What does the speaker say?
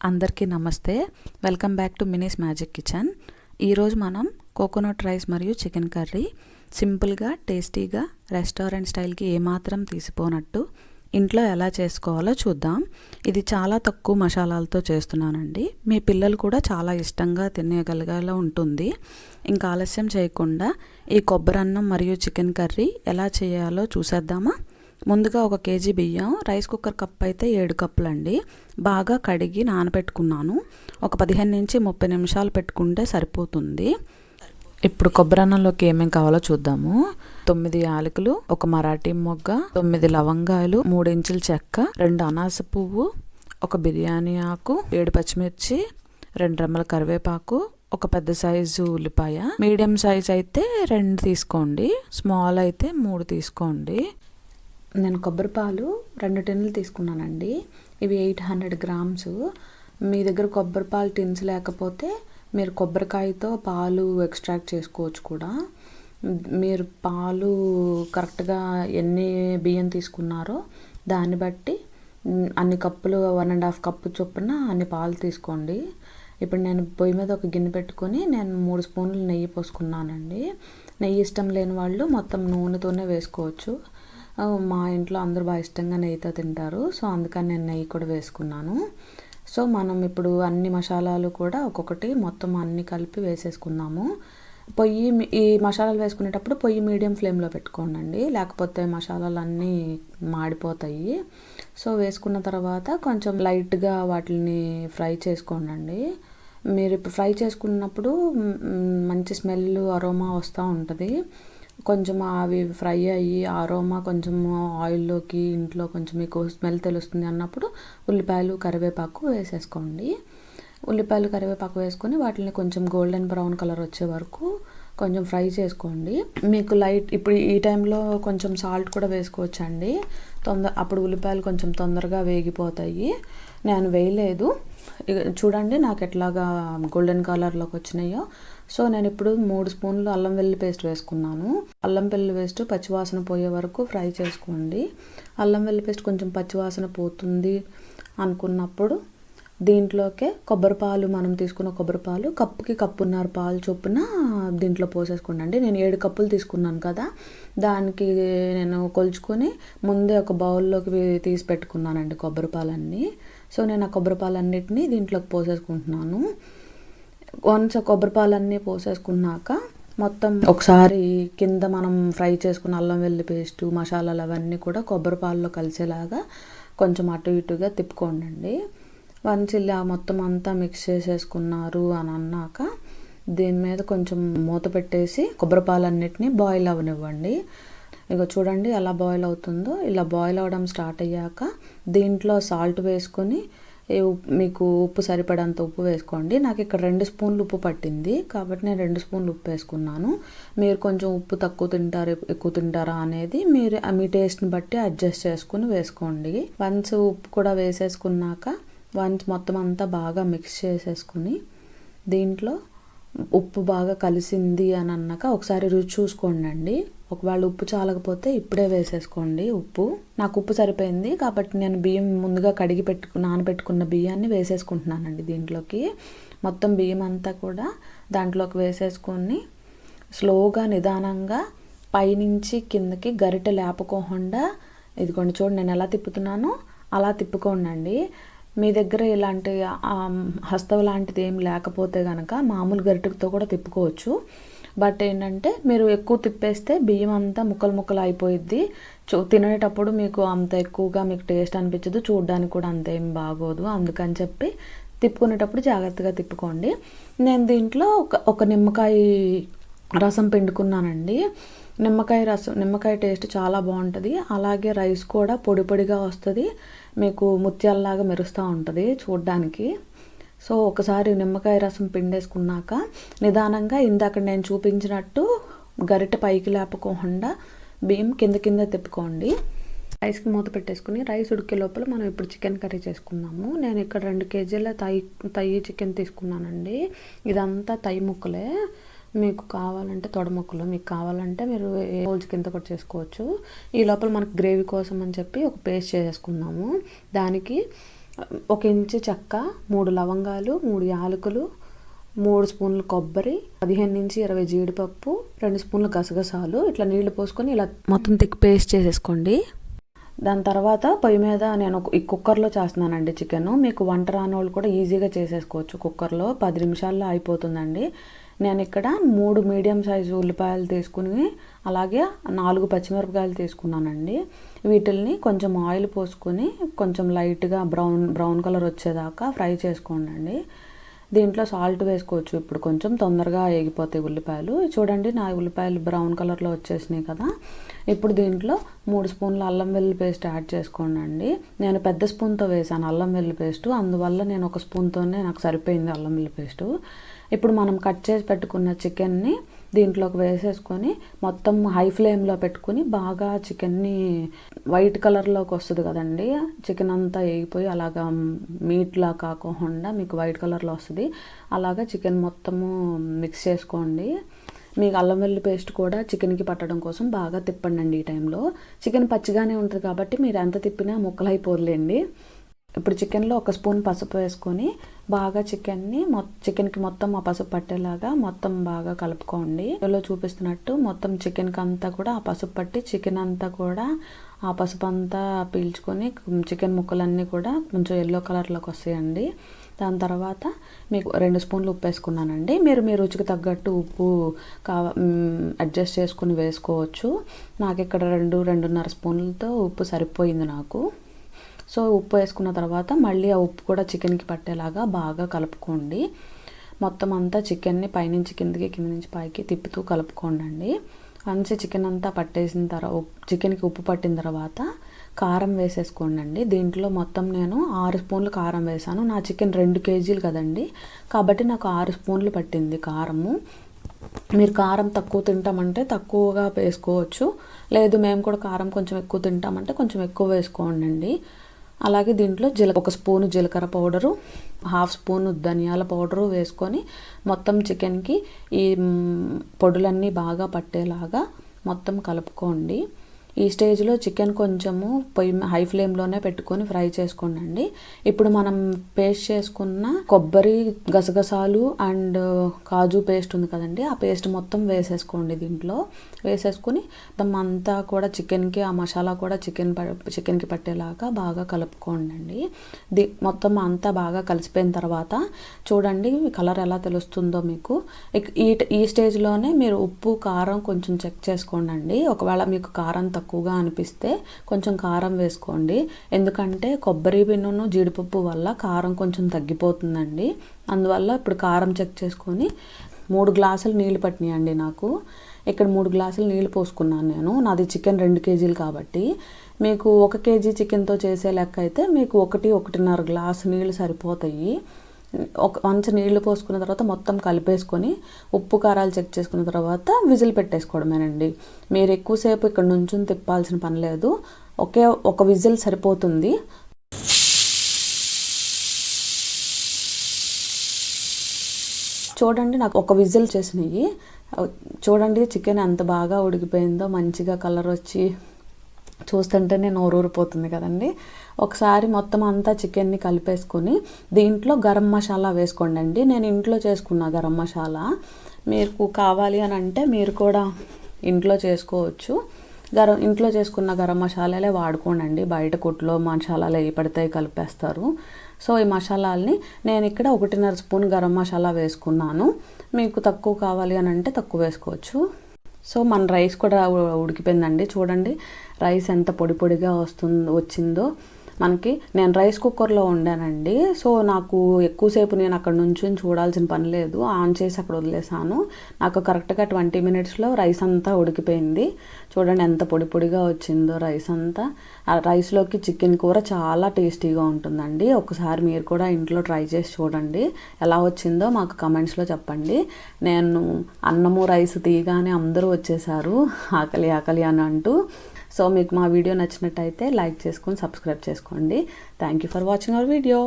అందరికీ నమస్తే. Welcome back to Mini's magic kitchen. ఈరోజు మనం కోకోనట్ రైస్ మరియు చికెన్ కర్రీ సింపుల్గా టేస్టీగా రెస్టారెంట్ స్టైల్కి ఏమాత్రం తీసిపోనట్టు ఇంట్లో ఎలా చేసుకోవాలో చూద్దాం. ఇది చాలా తక్కువ మసాలాలతో చేస్తున్నానండి. మీ పిల్లలు కూడా చాలా ఇష్టంగా తినేగలిగేలా ఉంటుంది. ఇంకా ఆలస్యం చేయకుండా ఈ కొబ్బరి అన్నం మరియు చికెన్ కర్రీ ఎలా చేయాలో చూసేద్దామా. ముందుగా 1 కేజీ బియ్యం, రైస్ కుక్కర్ కప్ అయితే 7 కప్పులండి, బాగా కడిగి నానబెట్టుకున్నాను. ఒక 15 నుంచి 30 నిమిషాలు పెట్టుకుంటే సరిపోతుంది. ఇప్పుడు కొబ్బరి అన్నంలోకి ఏమేమి కావాలో చూద్దాము. 9 యాలకులు, 1 మరాఠీ మొగ్గ, 9 లవంగాలు, 3 ఇంచుల చెక్క, 2 అనాస పువ్వు, 1 బిర్యానీ ఆకు, 7 పచ్చిమిర్చి, 2 రెమ్మల కరివేపాకు, 1 పెద్ద సైజు ఉల్లిపాయ. మీడియం సైజ్ అయితే 2 తీసుకోండి, స్మాల్ అయితే 3 తీసుకోండి. నేను కొబ్బరి పాలు 2 టిన్నులు తీసుకున్నానండి. ఇవి 800 గ్రామ్స్. మీ దగ్గర కొబ్బరి పాలు టిన్స్ లేకపోతే మీరు కొబ్బరికాయతో పాలు ఎక్స్ట్రాక్ట్ చేసుకోవచ్చు కూడా. మీరు పాలు కరెక్ట్గా ఎన్ని బియ్యం తీసుకున్నారో దాన్ని బట్టి అన్ని కప్పులు 1.5 కప్పు చొప్పున అన్ని పాలు తీసుకోండి. ఇప్పుడు నేను పొయ్యి మీద ఒక గిన్నె పెట్టుకొని నేను 3 స్పూన్లు నెయ్యి పోసుకున్నానండి. నెయ్యి ఇష్టం లేని వాళ్ళు మొత్తం నూనెతోనే వేసుకోవచ్చు. మా ఇంట్లో అందరూ బాగా ఇష్టంగా నెయ్యితో తింటారు, సో అందుకని నేను నెయ్యి కూడా వేసుకున్నాను. సో మనం ఇప్పుడు అన్ని మసాలాలు కూడా ఒక్కొక్కటి మొత్తం అన్ని కలిపి వేసేసుకున్నాము. ఈ మసాలాలు వేసుకునేటప్పుడు పొయ్యి మీడియం ఫ్లేమ్లో పెట్టుకోండి, లేకపోతే మసాలాలు అన్నీ మాడిపోతాయి. సో వేసుకున్న తర్వాత కొంచెం లైట్గా వాటిని ఫ్రై చేసుకోండి. మీరు ఇప్పుడు ఫ్రై చేసుకున్నప్పుడు మంచి స్మెల్ అరోమా వస్తూ ఉంటుంది. కొంచెం అవి ఫ్రై అయ్యి అరోమా కొంచెం ఆయిల్లోకి ఇంట్లో కొంచెం మీకు స్మెల్ తెలుస్తుంది అన్నప్పుడు ఉల్లిపాయలు కరివేపాకు వేసేసుకోండి. ఉల్లిపాయలు కరివేపాకు వేసుకొని వాటిని కొంచెం గోల్డెన్ బ్రౌన్ కలర్ వచ్చే వరకు కొంచెం ఫ్రై చేసుకోండి. మీకు ఇప్పుడు ఈ టైంలో కొంచెం సాల్ట్ కూడా వేసుకోవచ్చండి. అప్పుడు ఉల్లిపాయలు కొంచెం తొందరగా వేగిపోతాయి. నేను వేయలేదు, చూడండి నాకు ఎట్లాగా గోల్డెన్ కలర్లోకి వచ్చినాయో. సో నేను ఇప్పుడు 3 స్పూన్లు అల్లం వెల్లుల్లి పేస్ట్ వేసుకున్నాను. అల్లం వెల్లుల్లి పేస్ట్ పచ్చివాసన పోయే వరకు ఫ్రై చేసుకోండి. అల్లం వెల్లుల్లి పేస్ట్ కొంచెం పచ్చివాసన పోతుంది అనుకున్నప్పుడు దీంట్లోకే కొబ్బరి పాలు, మనం తీసుకున్న కొబ్బరి పాలు కప్పుకి 1.5 కప్పు పాలు చొప్పున దీంట్లో పోసేసుకోండి. నేను 7 కప్పులు తీసుకున్నాను కదా, దానికి నేను కొలుచుకొని ముందే ఒక బౌల్లోకి తీసి పెట్టుకున్నానండి కొబ్బరి పాలన్నీ. సో నేను ఆ కొబ్బరి పాలన్నిటిని దీంట్లోకి పోసేసుకుంటున్నాను. వన్స్ కొబ్బరి పాలన్నీ పోసేసుకున్నాక మొత్తం ఒకసారి కింద మనం ఫ్రై చేసుకున్న అల్లం వెల్లుల్లి పేస్టు మసాలాలు అవన్నీ కూడా కొబ్బరి పాలలో కలిసేలాగా కొంచెం అటు ఇటుగా తిప్పుకోండి. వన్స్ ఇలా మొత్తం అంతా మిక్స్ చేసేసుకున్నారు అని అన్నాక దీని మీద కొంచెం మూత పెట్టేసి కొబ్బరి పాలన్నిటిని బాయిల్ అవ్వనివ్వండి. ఇక చూడండి ఎలా బాయిల్ అవుతుందో. ఇలా బాయిల్ అవ్వడం స్టార్ట్ అయ్యాక దీంట్లో సాల్ట్ వేసుకొని మీకు ఉప్పు సరిపడంత ఉప్పు వేసుకోండి. నాకు ఇక్కడ 2 స్పూన్లు ఉప్పు పట్టింది కాబట్టి నేను 2 స్పూన్లు ఉప్పు వేసుకున్నాను. మీరు కొంచెం ఉప్పు తక్కువ తింటారు ఎక్కువ తింటారా అనేది మీరు మీ టేస్ట్ని బట్టి అడ్జస్ట్ చేసుకుని వేసుకోండి. వన్స్ ఉప్పు కూడా వేసేసుకున్నాక వన్స్ మొత్తం అంతా బాగా మిక్స్ చేసేసుకుని దీంట్లో ఉప్పు బాగా కలిసింది అని అన్నాక ఒకసారి రుచి చూసుకోండి. ఒకవేళ ఉప్పు చాలకపోతే ఇప్పుడే వేసేసుకోండి ఉప్పు. నాకు ఉప్పు సరిపోయింది కాబట్టి నేను బియ్యం ముందుగా కడిగి నానబెట్టుకున్న బియ్యాన్ని వేసేసుకుంటున్నానండి దీంట్లోకి. మొత్తం బియ్యం అంతా కూడా దాంట్లోకి వేసేసుకొని స్లోగా నిదానంగా పైనుంచి కిందకి గరిటె లేపకోకుండా ఇదిగోండి చూడండి నేను ఎలా తిప్పుతున్నానో అలా తిప్పుకోండి. మీ దగ్గర ఇలాంటి హస్తవ లాంటిది ఏం లేకపోతే కనుక మామూలు గరిటెతో కూడా తిప్పుకోవచ్చు. బట్ ఏంటంటే మీరు ఎక్కువ తిప్పేస్తే బియ్యం అంతా ముక్కలు ముక్కలు అయిపోయిద్ది. తినేటప్పుడు మీకు అంత ఎక్కువగా మీకు టేస్ట్ అనిపించదు, చూడడానికి కూడా అంత ఏం బాగోదు. అందుకని చెప్పి తిప్పుకునేటప్పుడు జాగ్రత్తగా తిప్పుకోండి. నేను దీంట్లో ఒక నిమ్మకాయ రసం పిండుకున్నానండి. నిమ్మకాయ టేస్ట్ చాలా బాగుంటుంది. అలాగే రైస్ కూడా పొడి పొడిగా వస్తుంది, మీకు ముత్యాలలాగా మెరుస్తూ ఉంటుంది చూడడానికి. సో ఒకసారి నిమ్మకాయ రసం పిండేసుకున్నాక నిదానంగా ఇందాక నేను చూపించినట్టు గరిటె పైకి లేపకుండా బియ్యం కింద తిప్పుకోండి. రైస్కి మూత పెట్టేసుకుని రైస్ ఉడికే లోపల మనం ఇప్పుడు చికెన్ కర్రీ చేసుకున్నాము. నేను ఇక్కడ 2 కేజీల తయి చికెన్ తీసుకున్నానండి. ఇదంతా తయి ముక్కలే. మీకు కావాలంటే తొడ ముక్కలు, మీకు కావాలంటే మీరు హోల్స్ కింద కూడా చేసుకోవచ్చు. ఈ లోపల మనకు గ్రేవీ కోసం అని చెప్పి ఒక పేస్ట్ చేసేసుకున్నాము. దానికి 1 ఇంచు చెక్క, 3 లవంగాలు, 3 యాలకులు, 3 స్పూన్లు కొబ్బరి, 15 నుంచి 20 జీడిపప్పు, 2 స్పూన్లు గసగసాలు ఇట్లా నీళ్లు పోసుకొని ఇలా మొత్తం థిక్ పేస్ట్ చేసేసుకోండి. దాని తర్వాత పొయ్యి మీద నేను ఈ కుక్కర్లో చేస్తున్నానండి చికెన్. మీకు వంట రాని వాళ్ళు కూడా ఈజీగా చేసేసుకోవచ్చు కుక్కర్లో, 10 నిమిషాల్లో అయిపోతుందండి. నేను ఇక్కడ 3 మీడియం సైజు ఉల్లిపాయలు తీసుకుని అలాగే 4 పచ్చిమిరపకాయలు తీసుకున్నానండి. వీటిల్ని కొంచెం ఆయిల్ పోసుకొని కొంచెం లైట్గా బ్రౌన్ కలర్ వచ్చేదాకా ఫ్రై చేసుకోండి. దీంట్లో సాల్ట్ వేసుకోవచ్చు, ఇప్పుడు కొంచెం తొందరగా వేగిపోతాయి ఉల్లిపాయలు. చూడండి నా ఉల్లిపాయలు బ్రౌన్ కలర్లో వచ్చేసినాయి కదా. ఇప్పుడు దీంట్లో 3 స్పూన్ల అల్లం వెల్లుల్లి పేస్ట్ యాడ్ చేసుకోండి. నేను పెద్ద స్పూన్తో వేసాను అల్లం వెల్లుల్లి పేస్ట్, అందువల్ల నేను 1 స్పూన్తోనే నాకు సరిపోయింది అల్లం వెల్లుల్లి పేస్టు. ఇప్పుడు మనం కట్ చేసి పెట్టుకున్న చికెన్ని దీంట్లోకి వేసేసుకొని మొత్తం హై ఫ్లేమ్లో పెట్టుకుని బాగా చికెన్ని వైట్ కలర్లోకి వస్తుంది కదండి, చికెన్ అంతా వేగిపోయి అలాగా మీట్లా కాకుండా మీకు వైట్ కలర్లో వస్తుంది. అలాగా చికెన్ మొత్తము మిక్స్ చేసుకోండి. మీకు అల్లం వెల్లుల్లి పేస్ట్ కూడా చికెన్కి పట్టడం కోసం బాగా తిప్పండి. ఈ టైంలో చికెన్ పచ్చిగానే ఉంటుంది కాబట్టి మీరు ఎంత తిప్పినా ముక్కలు అయిపోలేండి. ఇప్పుడు చికెన్లో 1 స్పూన్ పసుపు వేసుకొని బాగా చికెన్కి మొత్తం ఆ పసుపు పట్టేలాగా మొత్తం బాగా కలుపుకోండి. ఇందులో చూపిస్తున్నట్టు మొత్తం చికెన్కి అంతా కూడా ఆ పసుపు పట్టి చికెన్ అంతా కూడా ఆ పసుపు అంతా పీల్చుకొని చికెన్ ముక్కలన్నీ కూడా కొంచెం ఎల్లో కలర్లోకి వస్తాయండి. దాని తర్వాత మీకు 2 స్పూన్లు ఉప్పు వేసుకున్నానండి. మీరు మీ రుచికి తగ్గట్టు ఉప్పు అడ్జస్ట్ చేసుకుని వేసుకోవచ్చు. నాకు ఇక్కడ 2-2.5 స్పూన్లతో ఉప్పు సరిపోయింది నాకు. సో ఉప్పు వేసుకున్న తర్వాత మళ్ళీ ఆ ఉప్పు కూడా చికెన్కి పట్టేలాగా బాగా కలుపుకోండి. మొత్తం అంతా చికెన్ని పైనుంచి కిందకి, కింద నుంచి పైకి తిప్పుతూ కలుపుకోండి. మంచి చికెన్ అంతా పట్టేసిన తర్వాత చికెన్కి ఉప్పు పట్టిన తర్వాత కారం వేసేసుకోండి. దీంట్లో మొత్తం నేను 6 స్పూన్లు కారం వేసాను. నా చికెన్ 2 కేజీలు కదండి, కాబట్టి నాకు 6 స్పూన్లు పట్టింది కారము. మీరు కారం తక్కువ తింటామంటే తక్కువగా వేసుకోవచ్చు, లేదు మేము కూడా కారం కొంచెం ఎక్కువ తింటామంటే కొంచెం ఎక్కువ వేసుకోండి. అలాగే దీంట్లో 1 స్పూను జీలకర్ర పౌడరు, 1/2 స్పూను ధనియాల పౌడరు వేసుకొని మొత్తం చికెన్కి ఈ పొడులన్నీ బాగా పట్టేలాగా మొత్తం కలుపుకోండి. ఈ స్టేజ్లో చికెన్ కొంచెము హై ఫ్లేమ్లోనే పెట్టుకొని ఫ్రై చేసుకోండి. ఇప్పుడు మనం పేస్ట్ చేసుకున్న కొబ్బరి, గసగసాలు అండ్ కాజు పేస్ట్ ఉంది కదండి, ఆ పేస్ట్ మొత్తం వేసేసుకోండి. దీంట్లో వేసేసుకొని మొత్తం అంతా కూడా చికెన్కి ఆ మసాలా కూడా చికెన్కి పట్టేలాగా బాగా కలుపుకోండి. మొత్తం అంతా బాగా కలిసిపోయిన తర్వాత చూడండి కలర్ ఎలా తెలుస్తుందో మీకు. ఈ స్టేజ్లోనే మీరు ఉప్పు, కారం కొంచెం చెక్ చేసుకోండి. ఒకవేళ మీకు కారం తక్కువగా అనిపిస్తే కొంచెం కారం వేసుకోండి, ఎందుకంటే కొబ్బరి బిన్నును జీడిపప్పు వల్ల కారం కొంచెం తగ్గిపోతుందండి. అందువల్ల ఇప్పుడు కారం చెక్ చేసుకొని 3 గ్లాసులు నీళ్ళు పట్టినాయండి నాకు. ఇక్కడ 3 గ్లాసులు నీళ్ళు పోసుకున్నాను నేను. నాది చికెన్ 2 కేజీలు కాబట్టి. మీకు 1 కేజీ చికెన్తో చేసే లెక్క అయితే మీకు 1-1.5 గ్లాసు నీళ్ళు సరిపోతాయి. వన్స్ నీళ్లు పోసుకున్న తర్వాత మొత్తం కలిపేసుకొని ఉప్పు కారాలు చెక్ చేసుకున్న తర్వాత విజిల్ పెట్టేసుకోవడమేనండి. మీరు ఎక్కువసేపు ఇక్కడ నుంచుని తిప్పాల్సిన పని లేదు, ఒక విజిల్ సరిపోతుంది. చూడండి నాకు 1 విజిల్ చేసినాయి. చూడండి చికెన్ ఎంత బాగా ఉడికిపోయిందో, మంచిగా కలర్ వచ్చి చూస్తుంటేనే నోరూరిపోతుంది కదండి. ఒకసారి మొత్తం అంతా చికెన్ని కలిపేసుకొని దీంట్లో గరం మసాలా వేసుకోండి. నేను ఇంట్లో చేసుకున్న గరం మసాలా, మీకు కావాలి అని అంటే మీరు కూడా ఇంట్లో చేసుకోవచ్చు. ఇంట్లో చేసుకున్న గరం మసాలాలే వాడుకోండి. బయట కొట్లో మసాలాలు ఏ పడితే కలిపేస్తారు. సో ఈ మసాలాల్ని నేను ఇక్కడ 1.5 స్పూన్ గరం మసాలా వేసుకున్నాను. మీకు తక్కువ కావాలి అని అంటే తక్కువ వేసుకోవచ్చు. సో మన రైస్ కూడా ఉడికిపోయిందండి. చూడండి రైస్ ఎంత పొడి పొడిగా వచ్చిందో మనకి. నేను రైస్ కుక్కర్లో వండానండి. సో నాకు ఎక్కువసేపు నేను అక్కడ నుంచి చూడాల్సిన పని లేదు, ఆన్ చేసి అక్కడ వదిలేసాను. నాకు కరెక్ట్గా 20 మినిట్స్లో రైస్ అంతా ఉడికిపోయింది. చూడండి ఎంత పొడి పొడిగా వచ్చిందో రైస్ అంతా. ఆ రైస్లోకి చికెన్ కూర చాలా టేస్టీగా ఉంటుందండి. ఒకసారి మీరు కూడా ఇంట్లో ట్రై చేసి చూడండి, ఎలా వచ్చిందో మాకు కమెంట్స్లో చెప్పండి. నేను అన్నము రైస్ తీయగానే అందరూ వచ్చేసారు ఆకలి ఆకలి అని అంటూ. సో మీకు మా వీడియో నచ్చినట్టయితే లైక్ చేసుకొని సబ్స్క్రైబ్ చేసుకోండి. Thank you for watching our video.